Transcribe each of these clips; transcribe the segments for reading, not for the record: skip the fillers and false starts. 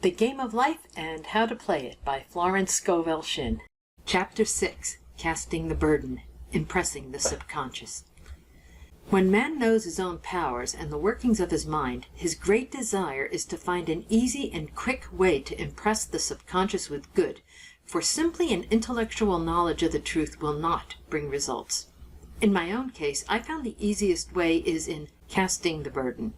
The Game of Life and How to Play It by Florence Scovel Shinn. Chapter 6. Casting the Burden, Impressing the Subconscious. When man knows his own powers and the workings of his mind, his great desire is to find an easy and quick way to impress the subconscious with good, for simply an intellectual knowledge of the truth will not bring results. In my own case, I found the easiest way is in casting the burden.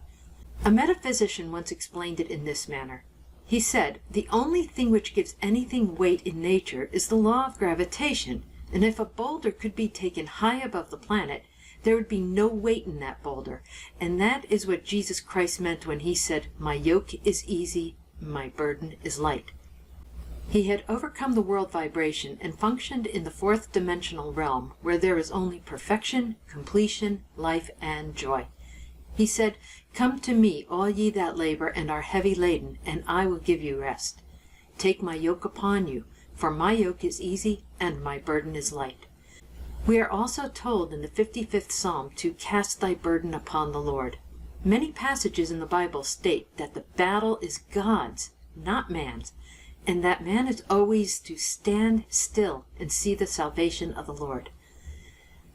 A metaphysician once explained it in this manner. He said, "The only thing which gives anything weight in nature is the law of gravitation, and if a boulder could be taken high above the planet, there would be no weight in that boulder, and that is what Jesus Christ meant when he said, 'My yoke is easy, my burden is light.'" He had overcome the world vibration and functioned in the fourth dimensional realm, where there is only perfection, completion, life, and joy. He said, "Come to me, all ye that labor and are heavy laden, and I will give you rest. Take my yoke upon you, for my yoke is easy and my burden is light." We are also told in the 55th Psalm to cast thy burden upon the Lord. Many passages in the Bible state that the battle is God's, not man's, and that man is always to stand still and see the salvation of the Lord.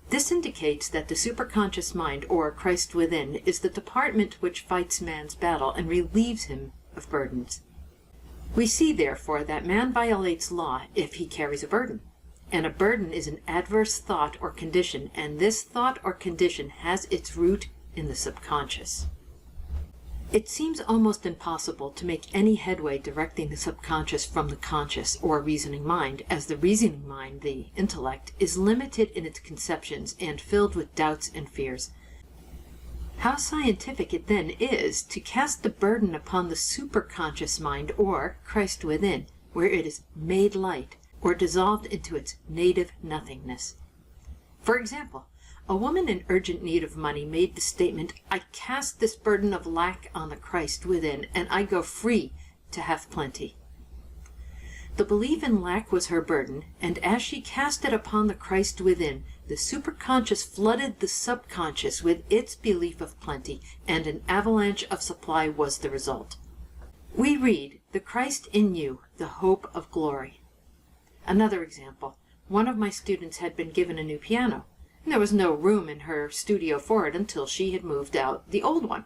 This indicates that the superconscious mind, or Christ within, is the department which fights man's battle and relieves him of burdens. We see, therefore, that man violates law if he carries a burden. And a burden is an adverse thought or condition, and this thought or condition has its root in the subconscious. It seems almost impossible to make any headway directing the subconscious from the conscious or reasoning mind, as the reasoning mind, the intellect, is limited in its conceptions and filled with doubts and fears. How scientific it then is to cast the burden upon the superconscious mind, or Christ within, where it is made light, or dissolved into its native nothingness. For example, a woman in urgent need of money made the statement, "I cast this burden of lack on the Christ within, and I go free to have plenty." The belief in lack was her burden, and as she cast it upon the Christ within, the superconscious flooded the subconscious with its belief of plenty, and an avalanche of supply was the result. We read, "The Christ in you, the hope of glory." Another example, one of my students had been given a new piano. There was no room in her studio for it until she had moved out the old one.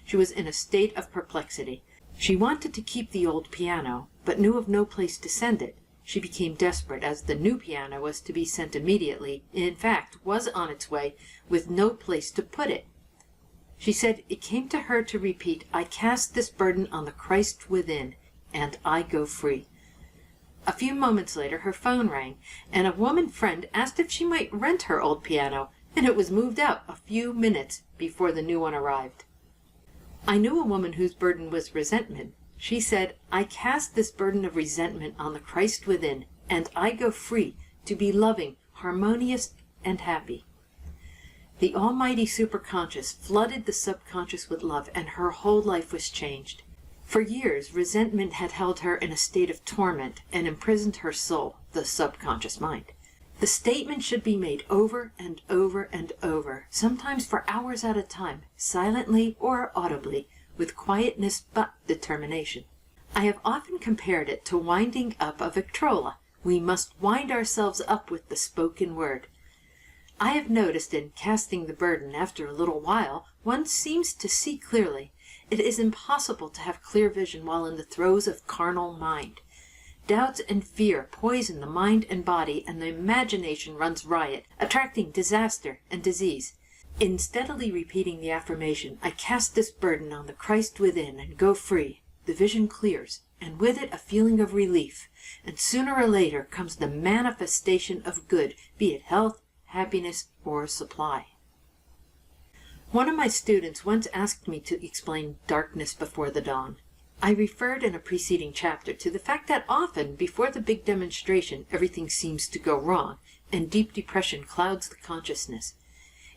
She was in a state of perplexity. She wanted to keep the old piano, but knew of no place to send it. She became desperate, as the new piano was to be sent immediately, in fact, was on its way, with no place to put it. She said it came to her to repeat, "I cast this burden on the Christ within, and I go free." A few moments later her phone rang, and a woman friend asked if she might rent her old piano, and it was moved out a few minutes before the new one arrived. I knew a woman whose burden was resentment. She said, "I cast this burden of resentment on the Christ within, and I go free to be loving, harmonious, and happy." The almighty superconscious flooded the subconscious with love, and her whole life was changed. For years, resentment had held her in a state of torment and imprisoned her soul, the subconscious mind. The statement should be made over and over and over, sometimes for hours at a time, silently or audibly, with quietness but determination. I have often compared it to winding up a Victrola. We must wind ourselves up with the spoken word. I have noticed in casting the burden, after a little while, one seems to see clearly. It is impossible to have clear vision while in the throes of carnal mind. Doubts and fear poison the mind and body, and the imagination runs riot, attracting disaster and disease. In steadily repeating the affirmation, "I cast this burden on the Christ within and go free," the vision clears, and with it a feeling of relief, and sooner or later comes the manifestation of good, be it health, happiness, or supply. One of my students once asked me to explain darkness before the dawn. I referred in a preceding chapter to the fact that often, before the big demonstration, everything seems to go wrong, and deep depression clouds the consciousness.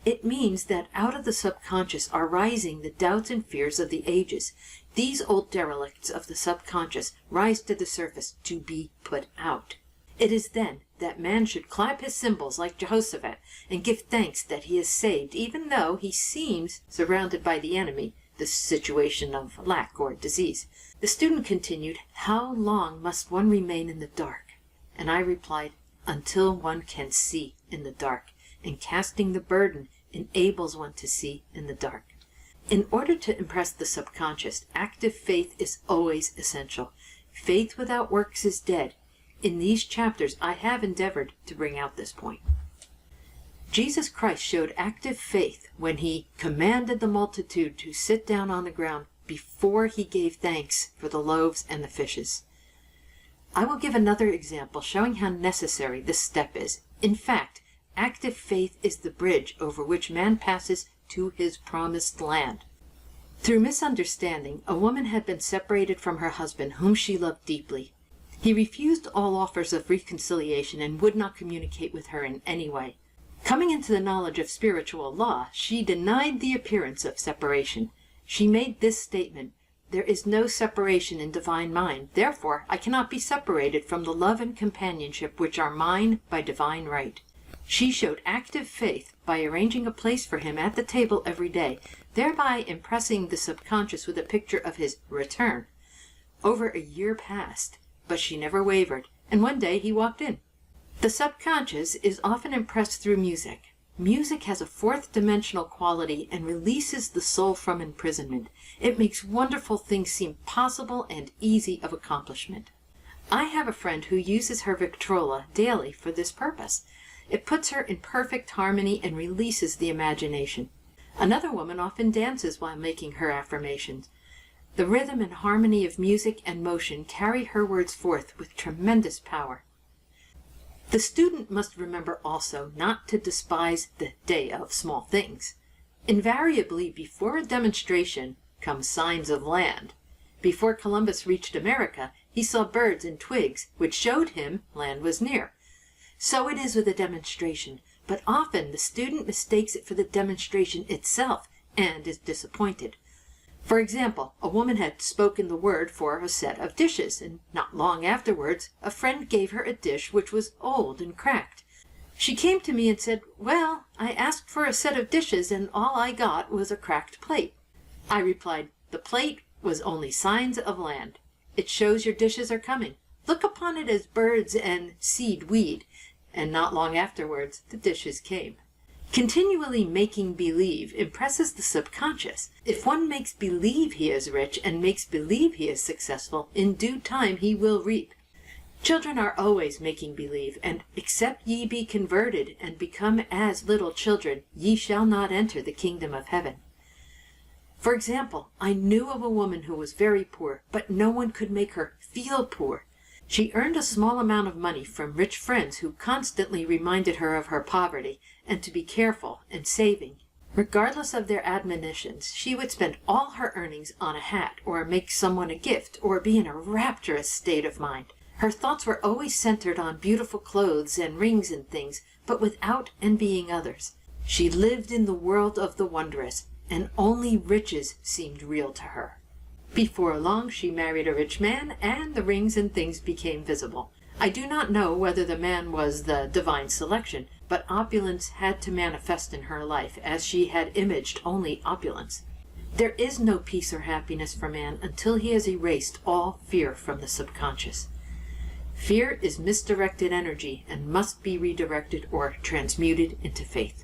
It means that out of the subconscious are rising the doubts and fears of the ages. These old derelicts of the subconscious rise to the surface to be put out. It is then that man should clap his cymbals like Jehoshaphat and give thanks that he is saved, even though he seems surrounded by the enemy, the situation of lack or disease. The student continued, "How long must one remain in the dark?" And I replied, "Until one can see in the dark, and casting the burden enables one to see in the dark." In order to impress the subconscious, active faith is always essential. Faith without works is dead. In these chapters, I have endeavored to bring out this point. Jesus Christ showed active faith when he commanded the multitude to sit down on the ground before he gave thanks for the loaves and the fishes. I will give another example showing how necessary this step is. In fact, active faith is the bridge over which man passes to his promised land. Through misunderstanding, a woman had been separated from her husband, whom she loved deeply. He refused all offers of reconciliation and would not communicate with her in any way. Coming into the knowledge of spiritual law, she denied the appearance of separation. She made this statement, "There is no separation in divine mind. Therefore, I cannot be separated from the love and companionship which are mine by divine right." She showed active faith by arranging a place for him at the table every day, thereby impressing the subconscious with a picture of his return. Over a year passed, but she never wavered, and one day he walked in. The subconscious is often impressed through music. Music has a fourth-dimensional quality and releases the soul from imprisonment. It makes wonderful things seem possible and easy of accomplishment. I have a friend who uses her Victrola daily for this purpose. It puts her in perfect harmony and releases the imagination. Another woman often dances while making her affirmations. The rhythm and harmony of music and motion carry her words forth with tremendous power. The student must remember also not to despise the day of small things. Invariably, before a demonstration come signs of land. Before Columbus reached America, he saw birds and twigs, which showed him land was near. So it is with a demonstration, but often the student mistakes it for the demonstration itself and is disappointed. For example, a woman had spoken the word for a set of dishes, and not long afterwards a friend gave her a dish which was old and cracked. She came to me and said, "Well, I asked for a set of dishes and all I got was a cracked plate." I replied, "The plate was only signs of land. It shows your dishes are coming. Look upon it as birds and seed weed." And not long afterwards the dishes came. Continually making believe impresses the subconscious. If one makes believe he is rich and makes believe he is successful, in due time he will reap. Children are always making believe, and "except ye be converted and become as little children, ye shall not enter the kingdom of heaven." For example, I knew of a woman who was very poor, but no one could make her feel poor. She earned a small amount of money from rich friends who constantly reminded her of her poverty and to be careful and saving. Regardless of their admonitions, she would spend all her earnings on a hat or make someone a gift or be in a rapturous state of mind. Her thoughts were always centered on beautiful clothes and rings and things, but without envying others. She lived in the world of the wondrous, and only riches seemed real to her. Before long she married a rich man, and the rings and things became visible. I do not know whether the man was the divine selection, but opulence had to manifest in her life, as she had imaged only opulence. There is no peace or happiness for man until he has erased all fear from the subconscious. Fear is misdirected energy and must be redirected or transmuted into faith.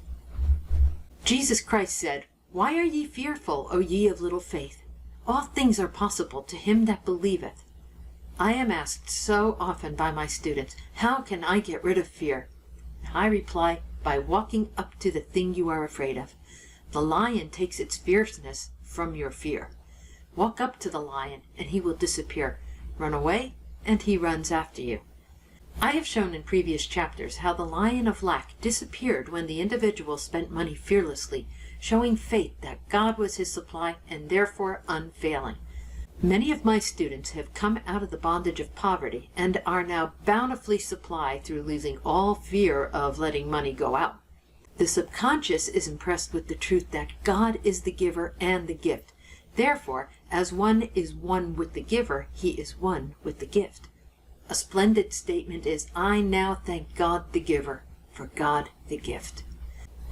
Jesus Christ said, "Why are ye fearful, O ye of little faith? All things are possible to him that believeth." I am asked so often by my students, "How can I get rid of fear?" I reply, by walking up to the thing you are afraid of. The lion takes its fierceness from your fear. Walk up to the lion and he will disappear. Run away and he runs after you. I have shown in previous chapters how the lion of lack disappeared when the individual spent money fearlessly, showing faith that God was his supply and therefore unfailing. Many of my students have come out of the bondage of poverty and are now bountifully supplied through losing all fear of letting money go out. The subconscious is impressed with the truth that God is the giver and the gift. Therefore, as one is one with the giver, he is one with the gift. A splendid statement is, "I now thank God the giver for God the gift."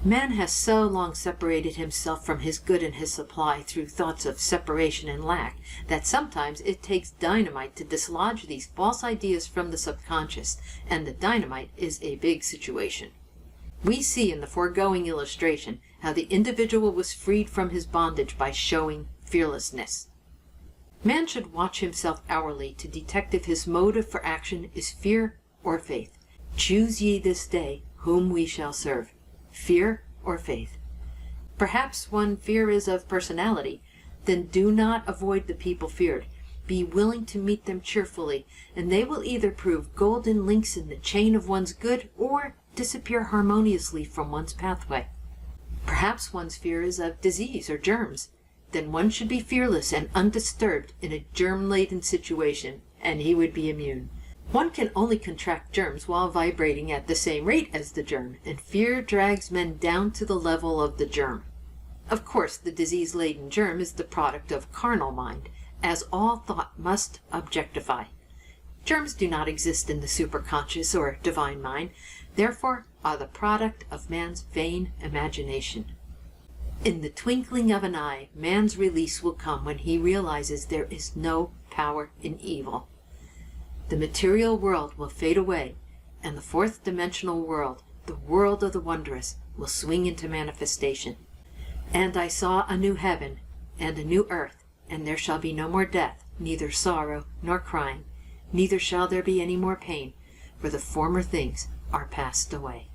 Man has so long separated himself from his good and his supply through thoughts of separation and lack that sometimes it takes dynamite to dislodge these false ideas from the subconscious, and the dynamite is a big situation. We see in the foregoing illustration how the individual was freed from his bondage by showing fearlessness. Man should watch himself hourly to detect if his motive for action is fear or faith. Choose ye this day whom we shall serve, fear or faith. Perhaps one fear is of personality. Then do not avoid the people feared. Be willing to meet them cheerfully, and they will either prove golden links in the chain of one's good or disappear harmoniously from one's pathway. Perhaps one's fear is of disease or germs. Then one should be fearless and undisturbed in a germ-laden situation, and he would be immune. One can only contract germs while vibrating at the same rate as the germ, and fear drags men down to the level of the germ. Of course, the disease-laden germ is the product of carnal mind, as all thought must objectify. Germs do not exist in the superconscious or divine mind, therefore are the product of man's vain imagination. In the twinkling of an eye, man's release will come when he realizes there is no power in evil. The material world will fade away, and the fourth dimensional world, the world of the wondrous, will swing into manifestation. And I saw a new heaven and a new earth, and there shall be no more death, neither sorrow nor crying, neither shall there be any more pain, for the former things are passed away.